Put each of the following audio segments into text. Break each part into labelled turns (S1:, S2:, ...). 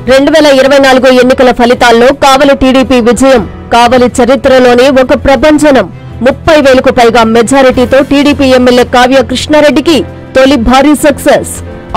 S1: 2024 ఎన్నికల ఫలితాల్లో కావలి టీడీపీ విజయం కావలి చరిత్రలోనే ఒక ప్రభంజనం. 30,000కు పైగా మెజారిటీతో టీడీపీ ఎమ్మెల్యే కావ్య కృష్ణారెడ్డికి తొలి భారీ సక్సెస్.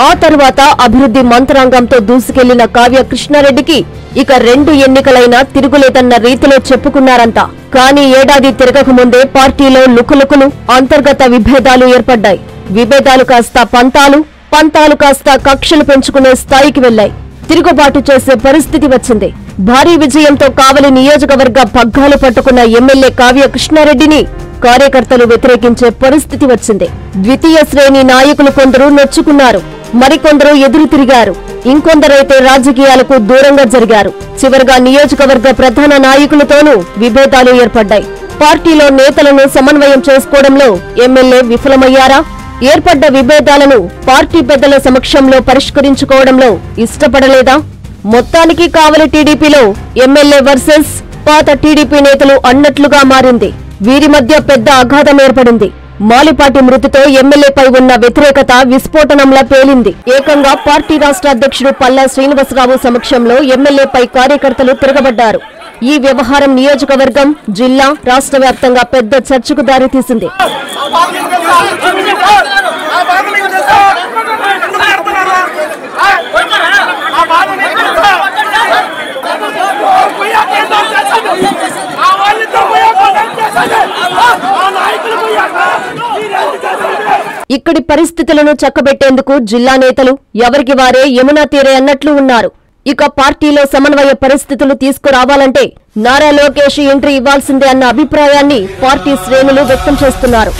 S1: ఆ తర్వాత అభివృద్ధి మంత్రాంగంతో దూసుకెళ్లిన కావ్య కృష్ణారెడ్డికి ఇక 2 ఎన్నికలైనా తిరుగులేదన్న రీతిలో చెప్పుకున్నారంతా. కానీ ఏడాది తిరగకముందే పార్టీలో లుకులుకులు, అంతర్గత విభేదాలు ఏర్పడ్డాయి. విభేదాలు కాస్త పంతాలు కాస్త కక్షలు పెంచుకునే స్థాయికి వెళ్లాయి. తిరుగుబాటు చేసే పరిస్థితి వచ్చింది. భారీ విజయంతో కావలి నియోజకవర్గ పగ్గాలు పట్టుకున్న ఎమ్మెల్యే కావ్య కృష్ణారెడ్డిని కార్యకర్తలు వ్యతిరేకించే పరిస్థితి వచ్చింది. ద్వితీయ శ్రేణి నాయకులు కొందరు నొచ్చుకున్నారు, మరికొందరు ఎదురు తిరిగారు, ఇంకొందరైతే రాజకీయాలకు దూరంగా జరిగారు. చివరగా నియోజకవర్గ ప్రధాన నాయకులతోనూ విభేదాలు ఏర్పడ్డాయి. పార్టీలో నేతలను సమన్వయం చేసుకోవడంలో ఎమ్మెల్యే విఫలమయ్యారా? ఏర్పడ్డ విభేదాలను పార్టీ పెద్దల సమక్షంలో పరిష్కరించుకోవడంలో ఇష్టపడలేదా? మొత్తానికి కావలి టీడీపీలో ఎమ్మెల్యే వర్సెస్ పాత టీడీపీ నేతలు అన్నట్లుగా మారింది. వీరి మధ్య పెద్ద అగాధం ఏర్పడింది. మాలిపాటి మృతితో ఎమ్మెల్యేపై ఉన్న వ్యతిరేకత విస్ఫోటనంలా పేలింది. ఏకంగా పార్టీ రాష్ట్ర అధ్యక్షుడు పల్లా శ్రీనివాసరావు సమక్షంలో ఎమ్మెల్యేపై కార్యకర్తలు తిరగబడ్డారు. ఈ వ్యవహారం నియోజకవర్గం, జిల్లా, రాష్ట్ర వ్యాప్తంగా పెద్ద చర్చకు దారితీసింది. ఇక్కడి పరిస్థితులను చక్కబెట్టేందుకు జిల్లా నేతలు ఎవరికి వారే యమునా తీరే అన్నట్లు ఉన్నారు. ఇక పార్టీలో సమన్వయ పరిస్థితులు తీసుకురావాలంటే నారా లోకేష్ ఎంట్రీ ఇవ్వాల్సిందే అన్న అభిప్రాయాన్ని పార్టీ శ్రేణులు వ్యక్తం చేస్తున్నారు.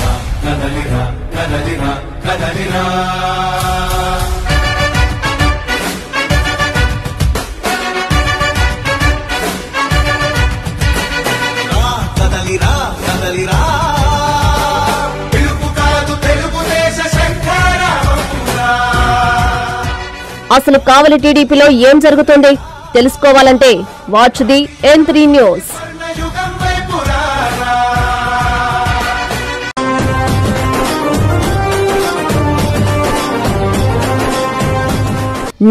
S1: అసలు కావలి టీడీపీలో ఏం జరుగుతుంది తెలుసుకోవాలంటే watch the N3 news.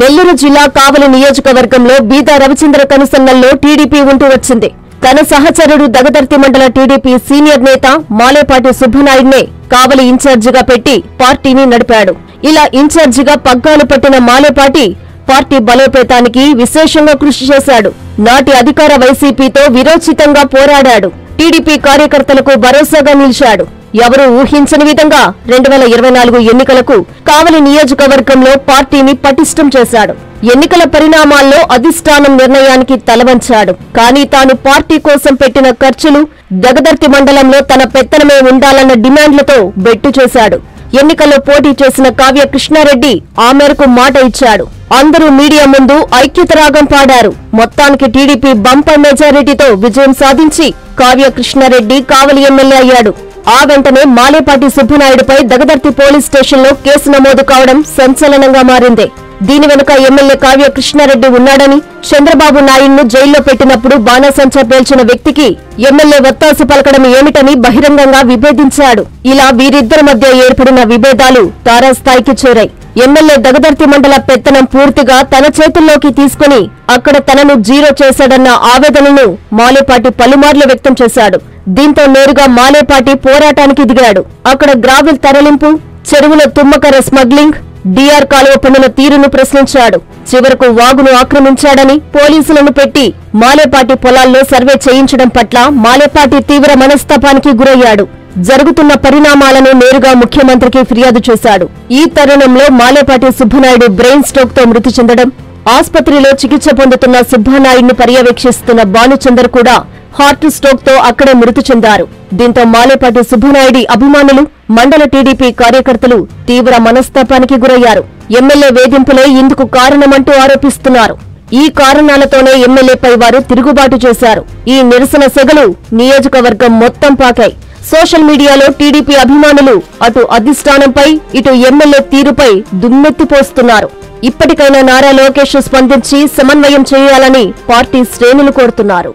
S1: Nellore జిల్లా కావలి నియోజకవర్గంలో బీదా రవిచంద్ర కనుసన్నల్లో టీడీపీ ఉంటూ వచ్చింది. తన సహచరుడు దగదర్తి మండల టీడీపీ సీనియర్ నేత మాలేపాటి సుబ్బనాయుడినే కావలి ఇన్ఛార్జిగా పెట్టి పార్టీని నడిపాడు. ఇలా ఇన్ఛార్జిగా పగ్గాలు పట్టిన మాలేపాటి పార్టీ బలోపేతానికి విశేషంగా కృషి చేశాడు. నాటి అధికార వైసీపీతో విరోచితంగా పోరాడాడు. టీడీపీ కార్యకర్తలకు భరోసాగా నిలిచాడు. ఎవరూ ఊహించని విధంగా 2024 ఎన్నికలకు కావలి నియోజకవర్గంలో పార్టీని పటిష్టం చేశాడు. ఎన్నికల పరిణామాల్లో అధిష్టానం నిర్ణయానికి తలవంచాడు. కానీ తాను పార్టీ కోసం పెట్టిన ఖర్చులు, దగదర్తి మండలంలో తన పెత్తనమే ఉండాలన్న డిమాండ్లతో బెట్టు చేశాడు. ఎన్నికల్లో పోటీ చేసిన కావ్య కృష్ణారెడ్డి ఆ మేరకు మాట ఇచ్చాడు. అందరూ మీడియా ముందు ఐక్యత రాగం పాడారు. మొత్తానికి టీడీపీ బంపర్ మెజారిటీతో విజయం సాధించి కావ్య కృష్ణారెడ్డి కావలి ఎమ్మెల్యే అయ్యాడు. ఆ వెంటనే మాలేపాటి సుబ్బనాయుడుపై దగదర్తి పోలీస్ స్టేషన్లో కేసు నమోదు కావడం సంచలనంగా మారింది. దీని వెనుక ఎమ్మెల్యే కావ్య కృష్ణారెడ్డి ఉన్నాడని, చంద్రబాబు నాయుడును జైల్లో పెట్టినప్పుడు బాణాసంచా పేల్చిన వ్యక్తికి ఎమ్మెల్యే వత్తాసు పలకడం ఏమిటని బహిరంగంగా విభేదించాడు. ఇలా వీరిద్దరి మధ్య ఏర్పడిన విభేదాలు తారాస్థాయికి చేరాయి. ఎమ్మెల్యే దగదర్తి మండల పెత్తనం పూర్తిగా తన చేతుల్లోకి తీసుకుని అక్కడ తనను జీరో చేశాడన్న ఆవేదనను మాలేపాటి పలుమార్లు వ్యక్తం చేశాడు. దీంతో నేరుగా మాలేపాటి పోరాటానికి దిగాడు. అక్కడ గ్రావెల్ తరలింపు, చెరువుల తుమ్మకర స్మగ్లింగ్, డిఆర్ కాలువ పనుల తీరును ప్రశ్నించాడు. చివరకు వాగును ఆక్రమించాడని పోలీసులను పెట్టి మాలేపాటి పొలాల్లో సర్వే చేయించడం పట్ల మాలేపాటి తీవ్ర మనస్తాపానికి గురయ్యాడు. జరుగుతున్న పరిణామాలను నేరుగా ముఖ్యమంత్రికి ఫిర్యాదు చేశాడు. ఈ తరుణంలో మాలేపాటి సుబ్బనాయుడు బ్రెయిన్ స్ట్రోక్ తో మృతి చెందడం, ఆస్పత్రిలో చికిత్స పొందుతున్న సుబ్బనాయుడిని పర్యవేక్షిస్తున్న భానుచందర్ కూడా హార్ట్ స్ట్రోక్ తో అక్కడే మృతి చెందారు. దీంతో మాలేపాటి సుబ్బనాయుడి అభిమానులు, మండల టీడీపీ కార్యకర్తలు తీవ్ర మనస్తాపానికి గురయ్యారు. ఎమ్మెల్యే వేధింపులే ఇందుకు కారణమంటూ ఆరోపిస్తున్నారు. ఈ కారణాలతోనే ఎమ్మెల్యేపై వారు తిరుగుబాటు చేశారు. ఈ నిరసన సెగలు నియోజకవర్గం మొత్తం పాకాయి. సోషల్ మీడియాలో టీడీపీ అభిమానులు అటు అధిష్టానంపై, ఇటు ఎమ్మెల్యే తీరుపై దుమ్మెత్తిపోస్తున్నారు. ఇప్పటికైనా నారా లోకేష్ స్పందించి సమన్వయం చేయాలని పార్టీ శ్రేణులు కోరుతున్నారు.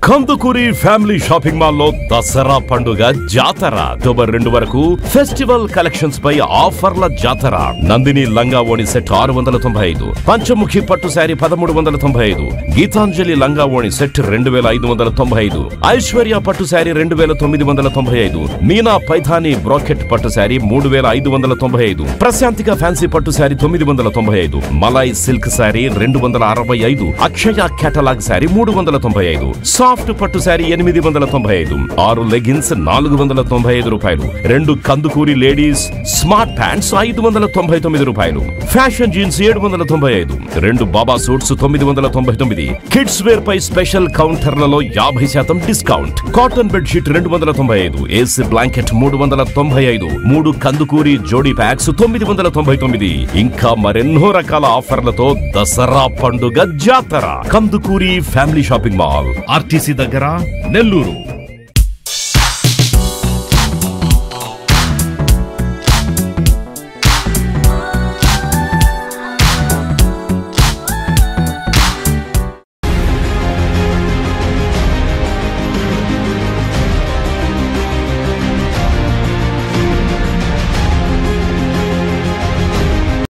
S2: కందుకూరి ఫ్యామిలీ షాపింగ్ మాల్ లో దసరా పండుగ జాతర అక్టోబర్ 2 వరకు ఫెస్టివల్ కలెక్షన్స్ పై ఆఫర్ల జాతర. నందిని లంగా ఓణి సెట్ 695, పంచముఖి పట్టు శారీ 1395, గీతాంజలి లంగా ఓణి సెట్ 2595, ఐశ్వర్య పట్టు శారీ 2995, మీనా పైథానీ బ్రాకెట్ పట్టు శారీ 3595, ప్రశాంతిక ఫ్యాన్సీ పట్టు శారీ 995, మలాయ్ సిల్క్ శారీ 265, అక్షయ కేటలాగ్ శారీ 395, సాఫ్ట్ పట్టు శారీ 895, 6 లెగిన్స్ 495 రూపాయలు, 2 కందుకూరి లేడీస్ స్మార్ట్ ప్యాంట్స్ 599 రూపాయలు, ఫ్యాషన్ జీన్స్ 795, 2 బాబా సూట్స్ 999, కిడ్స్ వేర్ పై స్పెషల్ కౌంటర్లలో 50% discount, cotton bed sheet 295, AC blanket 395, 3 Kandukuri జోడీ ప్యాక్స్ 999, ఇంకా మరెన్నో రకాల ఆఫర్లతో దసరా పండుగ జాతర. Kandukuri family shopping mall, RTC దగ్గర, నెల్లూరు.